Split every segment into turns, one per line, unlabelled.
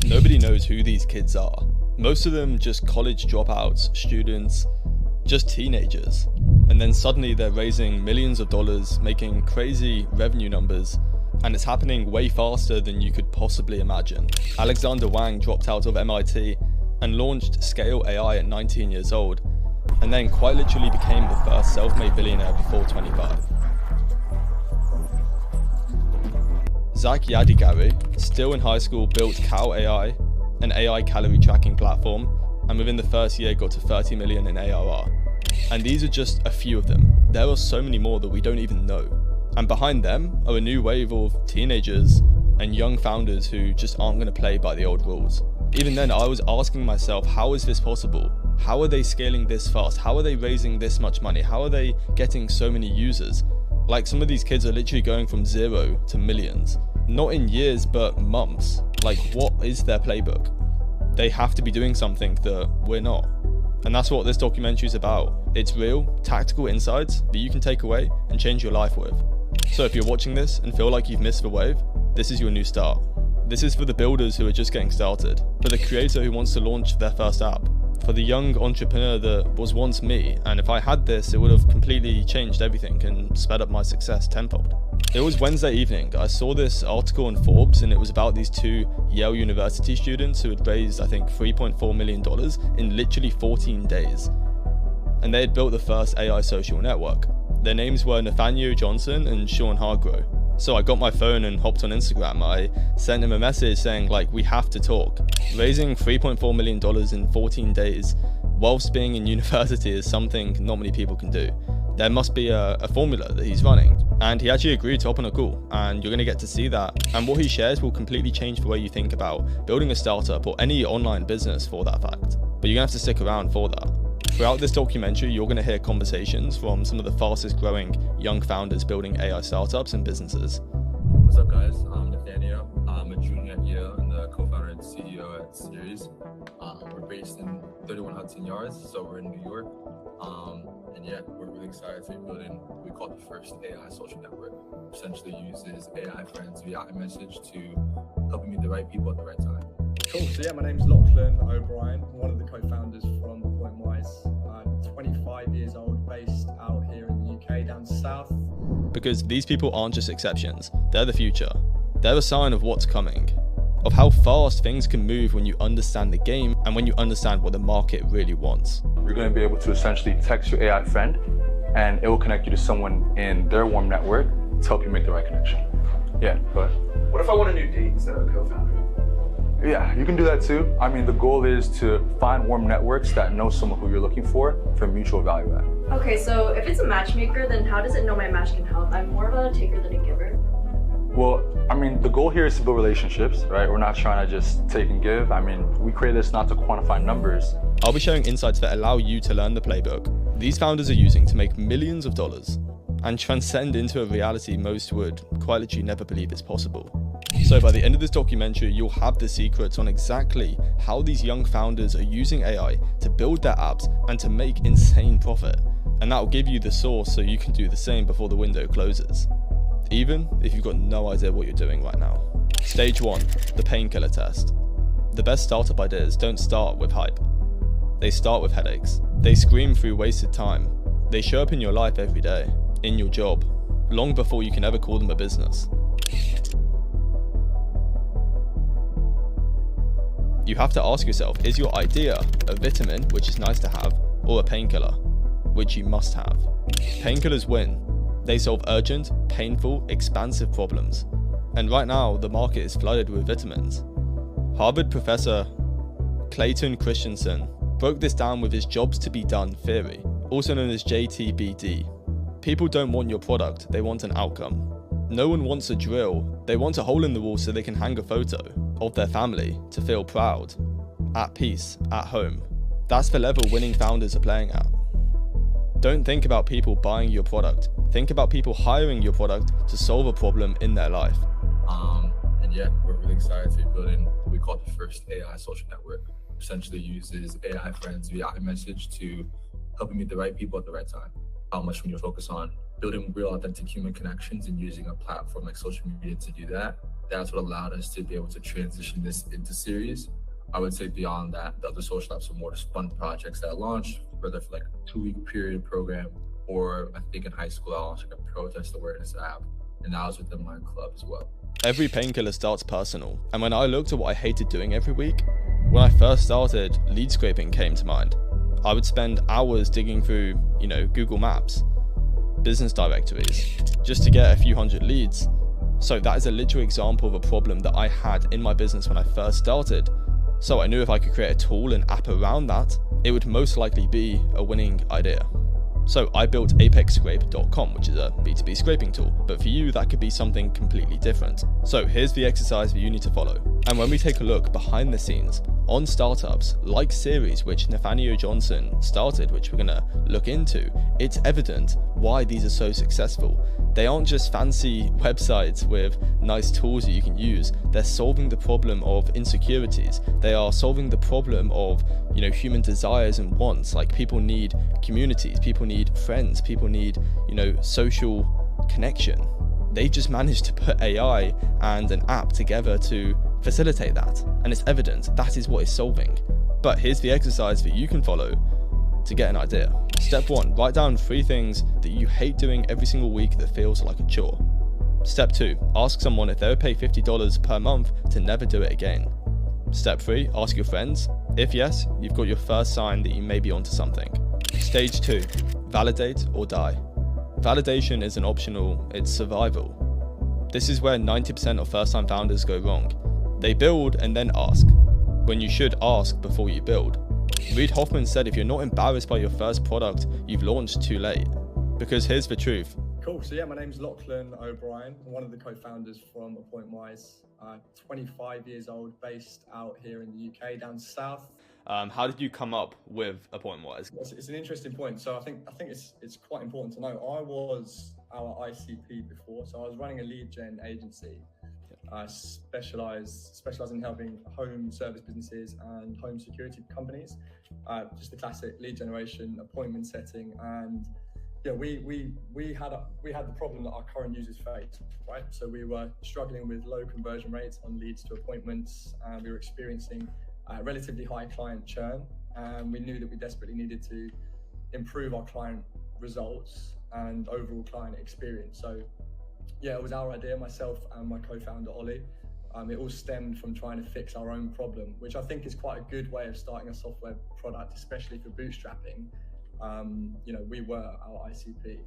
Nobody knows who these kids are. Most of them just college dropouts, students, just teenagers. And then suddenly they're raising millions of dollars, making crazy revenue numbers, and it's happening way faster than you could possibly imagine. Alexander Wang dropped out of MIT and launched Scale AI at 19 years old, and then quite literally became the first self-made billionaire before 25. Zach Yadigari, still in high school, built Cow AI, an AI calorie tracking platform, and within the first year got to 30 million in ARR. And these are just a few of them. There are so many more that we don't even know. And behind them are a new wave of teenagers and young founders who just aren't going to play by the old rules. Even then, I was asking myself, how is this possible? How are they scaling this fast? How are they raising this much money? How are they getting so many users? Like, some of these kids are literally going from 0 to millions. Not in years, but months. Like, what is their playbook? They have to be doing something that we're not. And that's what this documentary is about. It's real, tactical insights that you can take away and change your life with. So if you're watching this and feel like you've missed the wave, this is your new start. This is for the builders who are just getting started, for the creator who wants to launch their first app, for the young entrepreneur that was once me, and if I had this, it would have completely changed everything and sped up my success tenfold. It was Wednesday evening. I saw this article in Forbes, and it was about these two Yale University students who had raised, I think, $3.4 million in literally 14 days. And they had built the first AI social network. Their names were Nathaniel Johnson and Sean Hargrove. So I got my phone and hopped on Instagram. I sent him a message saying, like, we have to talk. Raising $3.4 million in 14 days whilst being in university is something not many people can do. There must be a formula that he's running. And he actually agreed to hop on a call, and you're going to get to see that. And what he shares will completely change the way you think about building a startup or any online business, for that fact. But you're going to have to stick around for that. Throughout this documentary, you're going to hear conversations from some of the fastest growing young founders building AI startups and businesses.
What's up, guys? I'm Nathaniel. I'm a junior at Yale and the co-founder and CEO at Series. We're based in 31 Hudson Yards, so we're in New York. And yeah, we're really excited to be building what we call the first AI social network. Essentially uses AI friends via iMessage to help you meet the right people at the right time.
Cool. So yeah, my name's Lachlan O'Brien. I'm one of the co-founders from PointWise. I'm 25 years old, based out here in the UK, down south.
Because these people aren't just exceptions, they're the future. They're a sign of what's coming, of how fast things can move when you understand the game and when you understand what the market really wants.
You're going to be able to essentially text your AI friend, and it will connect you to someone in their warm network to help you make the right connection. Yeah, go ahead.
What if I want a new date instead of a co-founder?
Yeah, you can do that too. I mean, the goal is to find warm networks that know someone who you're looking for mutual value add.
Okay, so if it's a matchmaker, then how does it know my match can help? I'm more of a taker than a giver.
Well, I mean, the goal here is to build relationships, right? We're not trying to just take and give. I mean, we create this not to quantify numbers.
I'll be sharing insights that allow you to learn the playbook these founders are using to make millions of dollars and transcend into a reality most would quite literally never believe is possible. So by the end of this documentary, you'll have the secrets on exactly how these young founders are using AI to build their apps and to make insane profit. And that will give you the source so you can do the same before the window closes, even if you've got no idea what you're doing right now. Stage 1, the PainKiller test. The best startup ideas don't start with hype. They start with headaches. They scream through wasted time. They show up in your life every day, in your job, long before you can ever call them a business. You have to ask yourself, is your idea a vitamin, which is nice to have, or a painkiller, which you must have? Painkillers win. They solve urgent, painful, expansive problems. And right now, the market is flooded with vitamins. Harvard professor Clayton Christensen broke this down with his jobs to be done theory, also known as JTBD. People don't want your product, they want an outcome. No one wants a drill, they want a hole in the wall so they can hang a photo of their family to feel proud, at peace, at home. That's the level winning founders are playing at. Don't think about people buying your product, think about people hiring your product to solve a problem in their life.
And yeah, we're really excited to be building what we call the first AI social network. Essentially uses AI friends via iMessage to help you meet the right people at the right time. How much when you focus on building real authentic human connections and using a platform like social media to do that. That's what allowed us to be able to transition this into series. I would say beyond that, the other social apps are more just fun projects that launched, whether for like a 2-week period program, or I think in high school I launched like a protest awareness app, and that was within my club as well.
Every PainKiller starts personal, and when I looked at what I hated doing every week, when I first started, lead scraping came to mind. I would spend hours digging through, Google Maps, business directories, just to get a few hundred leads. So that is a literal example of a problem that I had in my business when I first started. So I knew if I could create a tool and app around that, it would most likely be a winning idea. So I built apexscrape.com, which is a B2B scraping tool, but for you, that could be something completely different. So here's the exercise that you need to follow. And when we take a look behind the scenes on startups like Series, which Nathaniel Johnson started, which we're gonna look into, it's evident why these are so successful. They aren't just fancy websites with nice tools that you can use. They're solving the problem of insecurities. They are solving the problem of, human desires and wants. Like, people need communities, people need friends, people need, social connection. They just managed to put AI and an app together to facilitate that. And it's evident that is what it's solving. But here's the exercise that you can follow to get an idea. Step 1, write down 3 things that you hate doing every single week that feels like a chore. Step 2, ask someone if they would pay $50 per month to never do it again. Step 3, ask your friends. If yes, you've got your first sign that you may be onto something. Stage 2, validate or die. Validation isn't optional, it's survival. This is where 90% of first-time founders go wrong. They build and then ask, when you should ask before you build. Reid Hoffman said if you're not embarrassed by your first product, you've launched too late. Because here's the truth.
Cool. So yeah, my name's Lachlan O'Brien. I'm one of the co-founders from AppointWise. 25 years old, based out here in the UK, down south.
How did you come up with AppointWise?
It's an interesting point. So I think it's quite important to know. I was our ICP before, so I was running a lead gen agency. Specialize in helping home service businesses and home security companies. Just the classic lead generation, appointment setting, and yeah, we had the problem that our current users face, right? So we were struggling with low conversion rates on leads to appointments, and we were experiencing relatively high client churn, and we knew that we desperately needed to improve our client results and overall client experience. So yeah, it was our idea, myself and my co-founder Ollie. It all stemmed from trying to fix our own problem, which I think is quite a good way of starting a software product, especially for bootstrapping. We were our ICP.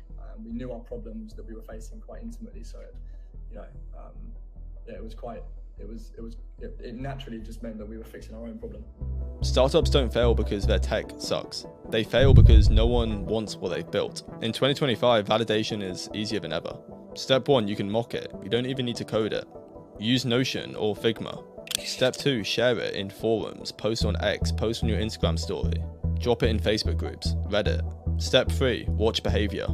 We knew our problems that we were facing quite intimately. So, it naturally just meant that we were fixing our own problem.
Startups don't fail because their tech sucks. They fail because no one wants what they've built. In 2025, validation is easier than ever. Step 1, you can mock it. You don't even need to code it. Use Notion or Figma. Step 2, share it in forums, post on X, post on your Instagram story. Drop it in Facebook groups, Reddit. Step 3, watch behavior.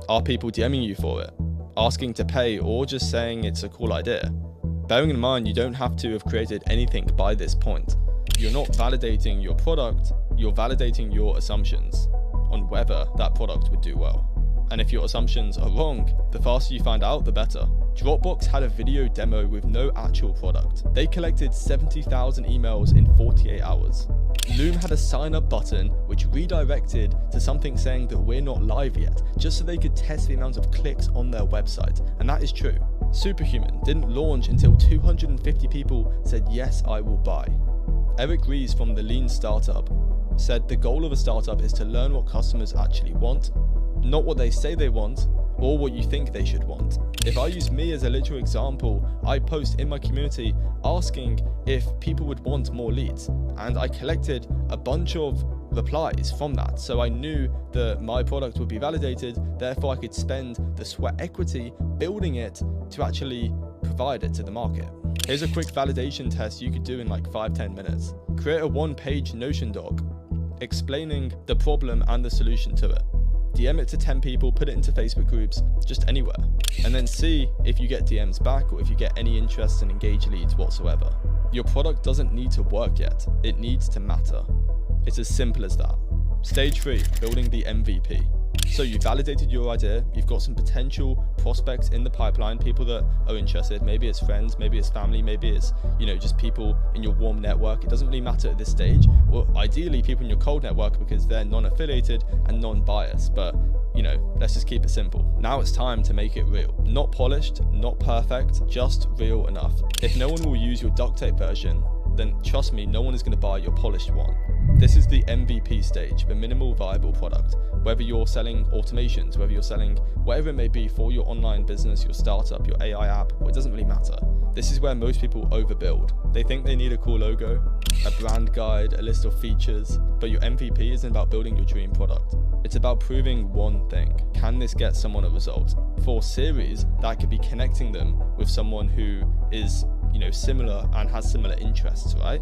Are people DMing you for it? Asking to pay, or just saying it's a cool idea? Bearing in mind, you don't have to have created anything by this point. You're not validating your product, you're validating your assumptions on whether that product would do well. And if your assumptions are wrong, the faster you find out, the better. Dropbox had a video demo with no actual product. They collected 70,000 emails in 48 hours. Loom had a sign up button which redirected to something saying that we're not live yet, just so they could test the amount of clicks on their website. And that is true. Superhuman didn't launch until 250 people said, yes, I will buy. Eric Ries from the Lean Startup said the goal of a startup is to learn what customers actually want, not what they say they want or what you think they should want. If I use me as a literal example, I post in my community asking if people would want more leads, and I collected a bunch of replies from that, so I knew that my product would be validated, therefore I could spend the sweat equity building it to actually provide it to the market. Here's a quick validation test you could do in like 5-10 minutes. Create a 1-page Notion doc explaining the problem and the solution to it. DM it to 10 people, put it into Facebook groups, just anywhere, and then see if you get DMs back or if you get any interest and engaged leads whatsoever. Your product doesn't need to work yet, it needs to matter. It's as simple as that. Stage 3, building the MVP. So you validated your idea, you've got some potential prospects in the pipeline, people that are interested. Maybe it's friends, maybe it's family, maybe it's, just people in your warm network. It doesn't really matter at this stage. Well, ideally people in your cold network, because they're non-affiliated and non-biased, but let's just keep it simple. Now it's time to make it real. Not polished, not perfect, just real enough. If no one will use your duct tape version, then trust me, no one is going to buy your polished one. This is the MVP stage, the minimal viable product. Whether you're selling automations, whether you're selling whatever it may be for your online business, your startup, your AI app, it doesn't really matter. This is where most people overbuild. They think they need a cool logo, a brand guide, a list of features, but your MVP isn't about building your dream product. It's about proving one thing. Can this get someone a result? For series, that could be connecting them with someone who is, similar and has similar interests, right?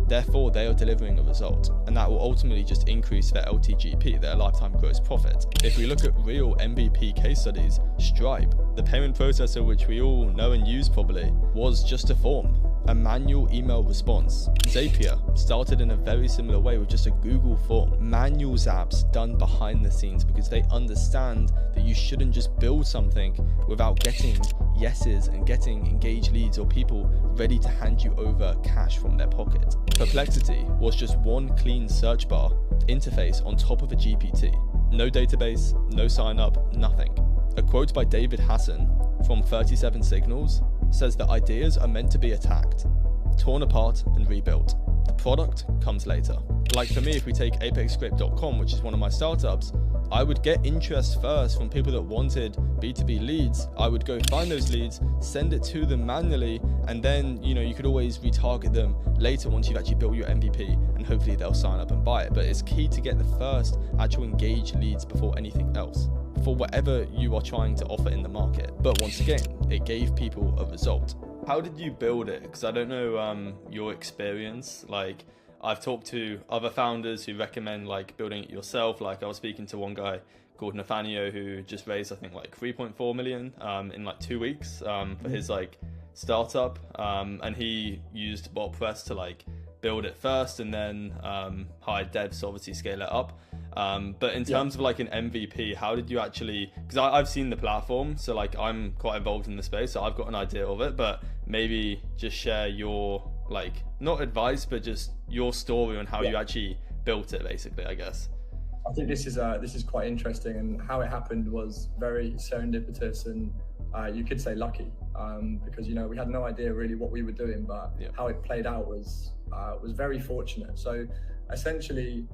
Therefore, they are delivering a result, and that will ultimately just increase their LTGP, their lifetime gross profit. If we look at real MVP case studies, Stripe, the payment processor which we all know and use probably, was just a form, a manual email response. Zapier started in a very similar way with just a Google form. Manual zaps done behind the scenes because they understand that you shouldn't just build something without getting yeses and getting engaged leads or people ready to hand you over cash from their pocket. Perplexity was just one clean search bar interface on top of a GPT. No database, no sign up, nothing. A quote by David Hassan from 37 Signals says that ideas are meant to be attacked, torn apart and rebuilt. The product comes later. Like for me, if we take apexscript.com, which is one of my startups, I would get interest first from people that wanted B2B leads. I would go find those leads, send it to them manually, and then, you could always retarget them later once you've actually built your MVP, and hopefully they'll sign up and buy it. But it's key to get the first actual engaged leads before anything else, for whatever you are trying to offer in the market. But once again, it gave people a result. How did you build it? Because I don't know your experience. Like, I've talked to other founders who recommend building it yourself. Like I was speaking to one guy called Nathaniel who just raised I think 3.4 million in 2 weeks for his startup, and he used WordPress to build it first and then hired devs to obviously scale it up. But in terms of an MVP, how did you actually, because I've seen the platform, so I'm quite involved in the space, so I've got an idea of it, but maybe just share your not advice, but just your story on how you actually built it, basically, I guess.
I think this is quite interesting, and how it happened was very serendipitous and you could say lucky, because we had no idea really what we were doing, but how it played out was very fortunate. So essentially,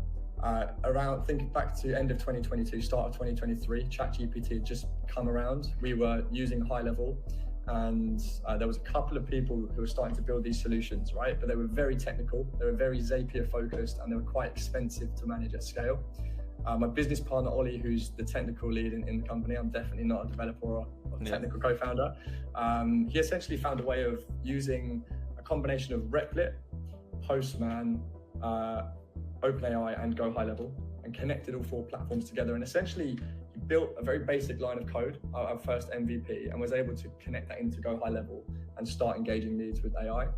think back to end of 2022, start of 2023, ChatGPT had just come around. We were using high level, and there was a couple of people who were starting to build these solutions, right? But they were very technical, they were very Zapier focused, and they were quite expensive to manage at scale. My business partner, Ollie, who's the technical lead in the company, I'm definitely not a developer or a technical co-founder. He essentially found a way of using a combination of Replit, Postman, OpenAI and Go High Level, and connected all four platforms together, and essentially he built a very basic line of code, our first MVP, and was able to connect that into Go High Level and start engaging leads with AI.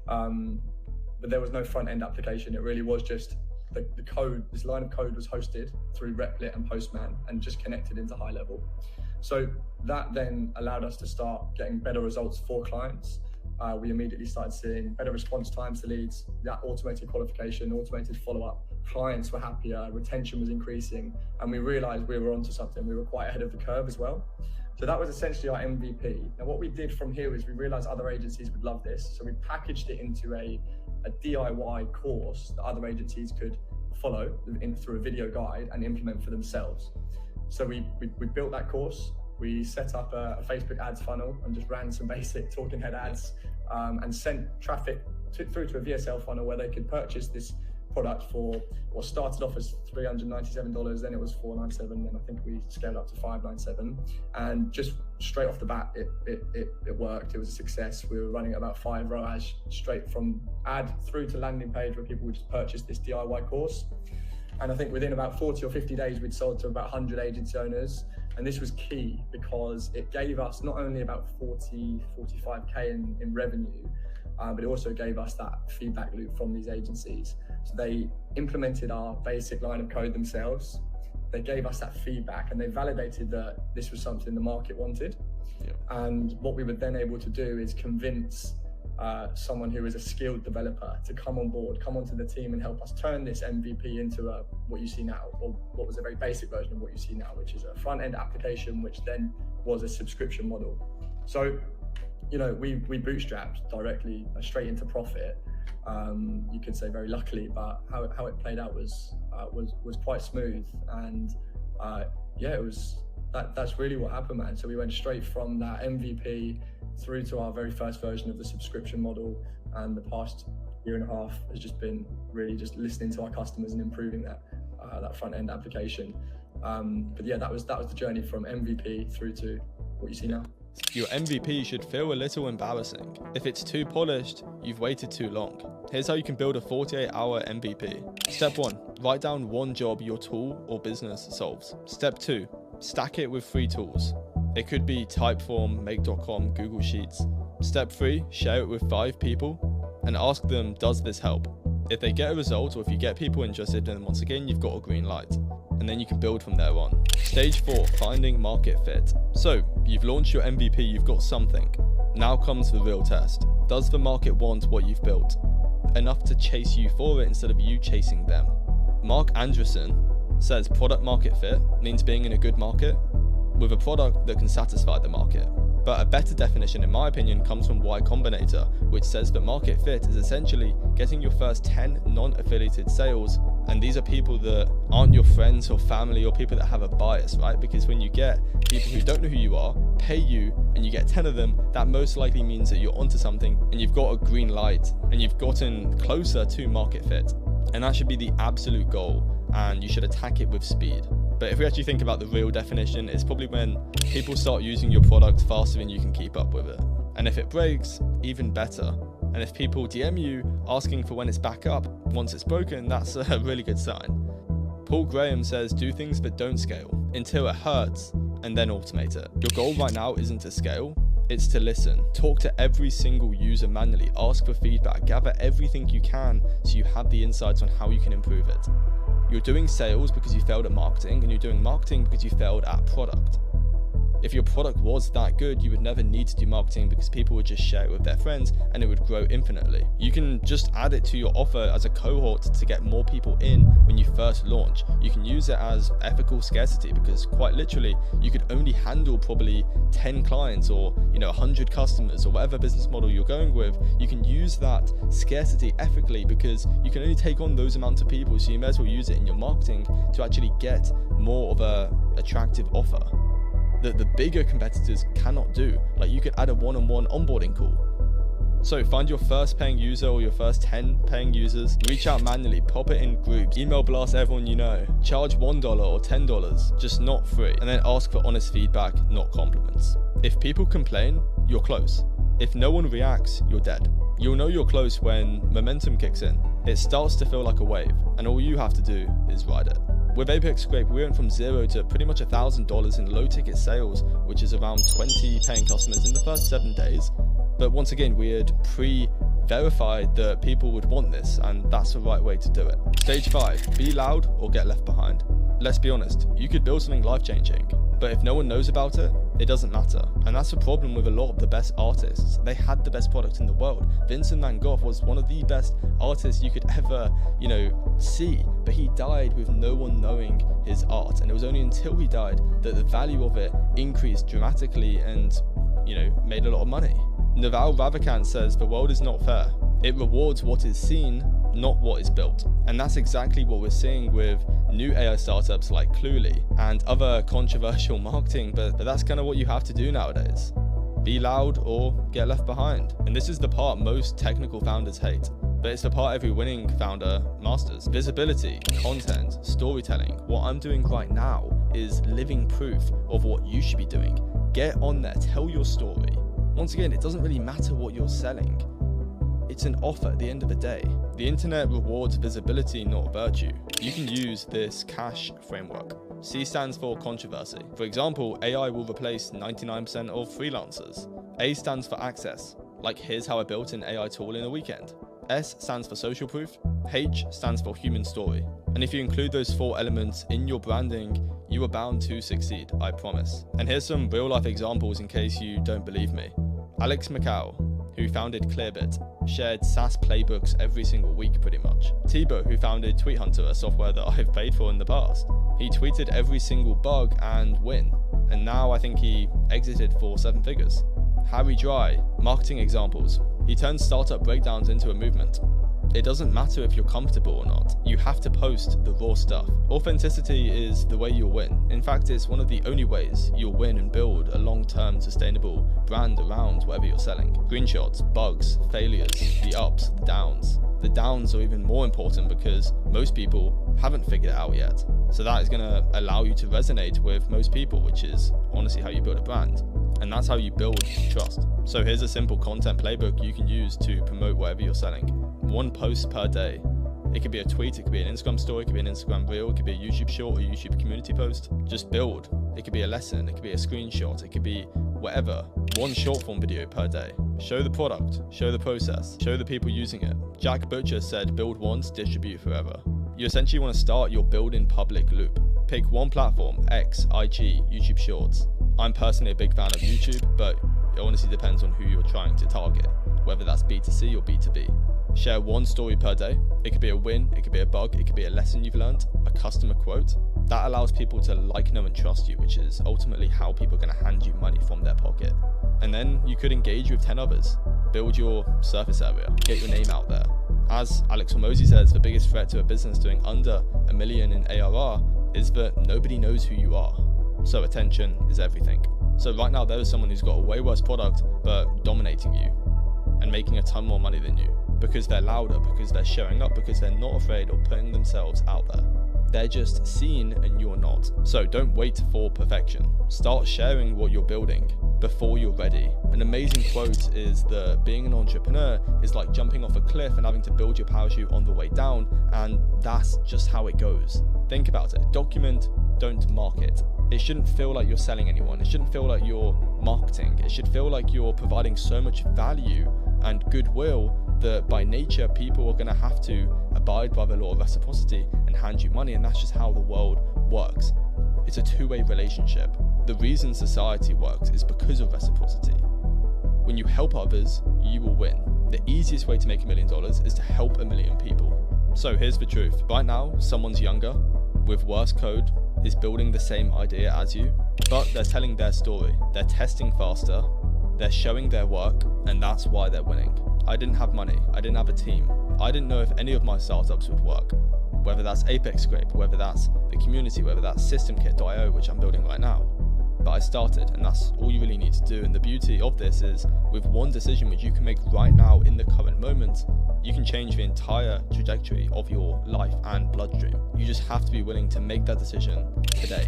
But there was no front-end application. It really was just the code. This line of code was hosted through Replit and Postman and just connected into High Level. So that then allowed us to start getting better results for clients. We immediately started seeing better response times to leads, that automated qualification, automated follow-up. Clients were happier, retention was increasing, and we realized we were onto something. We were quite ahead of the curve as well. So that was essentially our MVP. Now what we did from here is we realized other agencies would love this. So we packaged it into a DIY course that other agencies could follow through a video guide and implement for themselves. So we built that course. We set up a Facebook ads funnel and just ran some basic talking head ads and sent traffic through to a VSL funnel where they could purchase this product for what started off as $397, then it was $497, and I think we scaled up to $597. And just straight off the bat, it worked. It was a success. We were running at about 5 ROAS straight from ad through to landing page where people would just purchase this DIY course. And I think within about 40 or 50 days, we'd sold to about 100 agency owners. And this was key because it gave us not only about 45K in revenue, but it also gave us that feedback loop from these agencies. So they implemented our basic line of code themselves. they gave us that feedback and they validated that this was something the market wanted.
Yep.
And what we were then able to do is convince someone who is a skilled developer to come on board, come onto the team and help us turn this MVP into what you see now, or what was a very basic version of what you see now, which is a front-end application, which then was a subscription model. So, you know, we bootstrapped directly straight into profit. You could say very luckily, but how it played out was quite smooth. And yeah, that's really what happened, man. So we went straight from that MVP through to our very first version of the subscription model, and the past year and a half has just been really just listening to our customers and improving that front end application. But yeah, that was the journey from MVP through to what you see now.
Your MVP should feel a little embarrassing. If it's too polished, you've waited too long. Here's how you can build a 48-hour MVP. Step 1, write down one job your tool or business solves. Step 2, stack it with 3 tools. It could be Typeform, Make.com, Google Sheets. Step 3, share it with 5 people and ask them, does this help? If they get a result, or if you get people interested, then once again, you've got a green light. And then you can build from there on. Stage 4, finding market fit. So, you've launched your MVP, you've got something. Now comes the real test. Does the market want what you've built? Enough to chase you for it instead of you chasing them. Mark Andreessen says product market fit means being in a good market with a product that can satisfy the market. But a better definition, in my opinion, comes from Y Combinator, which says that market fit is essentially getting your first 10 non-affiliated sales. And these are people that aren't your friends or family or people that have a bias, right? Because when you get people who don't know who you are, pay you, and you get 10 of them, that most likely means that you're onto something and you've got a green light and you've gotten closer to market fit. And that should be the absolute goal, and you should attack it with speed. But if we actually think about the real definition, it's probably when people start using your product faster than you can keep up with it. And if it breaks, even better. And if people DM you asking for when it's back up once it's broken, that's a really good sign. Paul Graham says, do things that don't scale until it hurts and then automate it. Your goal right now isn't to scale, it's to listen. Talk to every single user manually, ask for feedback, gather everything you can so you have the insights on how you can improve it. You're doing sales because you failed at marketing, and you're doing marketing because you failed at product. If your product was that good, you would never need to do marketing because people would just share it with their friends and it would grow infinitely. You can just add it to your offer as a cohort to get more people in when you first launch. You can use it as ethical scarcity because quite literally, you could only handle probably 10 clients or 100 customers or whatever business model you're going with. You can use that scarcity ethically because you can only take on those amounts of people, so you may as well use it in your marketing to actually get more of a attractive offer that the bigger competitors cannot do. Like, you could add a one-on-one onboarding call. So find your first paying user or your first 10 paying users, reach out manually, pop it in groups, email blast everyone you know, charge $1 or $10, just not free, and then ask for honest feedback, not compliments. If people complain, you're close. If no one reacts, you're dead. You'll know you're close when momentum kicks in. It starts to feel like a wave, and all you have to do is ride it. With Apex Scrape, we went from 0 to pretty much $1,000 in low ticket sales, which is around 20 paying customers in the first 7 days. But once again, we had pre-verified that people would want this, and that's the right way to do it. Stage 5, be loud or get left behind. Let's be honest, you could build something life-changing, but if no one knows about it, it doesn't matter. And that's the problem with a lot of the best artists. They had the best product in the world. Vincent van Gogh was one of the best artists you could ever, see, but he died with no one knowing his art. And it was only until he died that the value of it increased dramatically and, made a lot of money. Naval Ravikant says the world is not fair. It rewards what is seen, not what is built. And that's exactly what we're seeing with new AI startups like Cluely and other controversial marketing, but that's kind of what you have to do nowadays. Be loud or get left behind. And this is the part most technical founders hate, but it's the part every winning founder masters. Visibility, content, storytelling. What I'm doing right now is living proof of what you should be doing. Get on there, tell your story. Once again, it doesn't really matter what you're selling. It's an offer at the end of the day. The internet rewards visibility, not virtue. You can use this CASH framework. C stands for controversy. For example, AI will replace 99% of freelancers. A stands for access. Like, here's how I built an AI tool in a weekend. S stands for social proof, H stands for human story. And if you include those 4 elements in your branding, you are bound to succeed, I promise. And here's some real life examples in case you don't believe me. Alex McCall, who founded Clearbit, shared SaaS playbooks every single week pretty much. Thibaut, who founded Tweet Hunter, a software that I've paid for in the past, he tweeted every single bug and win. And now I think he exited for 7 figures. Harry Dry, marketing examples. He turned startup breakdowns into a movement. It doesn't matter if you're comfortable or not. You have to post the raw stuff. Authenticity is the way you'll win. In fact, it's one of the only ways you'll win and build a long-term sustainable brand around whatever you're selling. Screenshots, bugs, failures, the ups, the downs. The downs are even more important because most people haven't figured it out yet. So that is going to allow you to resonate with most people, which is honestly how you build a brand. And that's how you build trust. So here's a simple content playbook you can use to promote whatever you're selling. 1 post per day. It could be a tweet, it could be an Instagram story, it could be an Instagram reel, it could be a YouTube short or YouTube community post. Just build. It could be a lesson, it could be a screenshot, it could be whatever. 1 short form video per day. Show the product, show the process, show the people using it. Jack Butcher said, build once, distribute forever. You essentially want to start your build in public loop. Pick 1 platform, X, IG, YouTube Shorts. I'm personally a big fan of YouTube, but it honestly depends on who you're trying to target, whether that's B2C or B2B. Share 1 story per day. It could be a win, it could be a bug, it could be a lesson you've learned, a customer quote. That allows people to like, know, and trust you, which is ultimately how people are going to hand you money from their pocket. And then you could engage with 10 others. Build your surface area, get your name out there. As Alex Hormozi says, the biggest threat to a business doing under $1 million in ARR is that nobody knows who you are. So attention is everything. So right now there is someone who's got a way worse product, but dominating you and making a ton more money than you because they're louder, because they're showing up, because they're not afraid of putting themselves out there. They're just seen and you're not. So don't wait for perfection. Start sharing what you're building before you're ready. An amazing quote is that being an entrepreneur is like jumping off a cliff and having to build your parachute on the way down, and that's just how it goes. Think about it. Document, don't market. It shouldn't feel like you're selling anyone. It shouldn't feel like you're marketing. It should feel like you're providing so much value and goodwill that by nature people are going to have to abide by the law of reciprocity and hand you money, and that's just how the world works. It's a two-way relationship. The reason society works is because of reciprocity. When you help others, you will win. The easiest way to make $1 million is to help 1 million people. So here's the truth. Right now, someone's younger, with worse code, is building the same idea as you, but they're telling their story. They're testing faster, they're showing their work, and that's why they're winning. I didn't have money, I didn't have a team. I didn't know if any of my startups would work. Whether that's Apex Scrape, whether that's the community, whether that's SystemKit.io, which I'm building right now. But I started, and that's all you really need to do. And the beauty of this is, with one decision which you can make right now in the current moment, you can change the entire trajectory of your life and bloodstream. You just have to be willing to make that decision today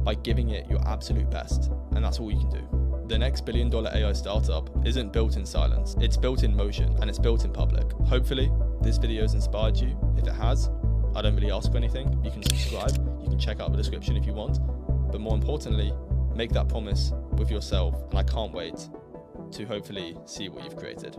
by giving it your absolute best, and that's all you can do. The next $1 billion AI startup isn't built in silence, it's built in motion, and it's built in public. Hopefully, this video has inspired you. If it has, I don't really ask for anything. You can subscribe, you can check out the description if you want, but more importantly, make that promise with yourself, and I can't wait to hopefully see what you've created.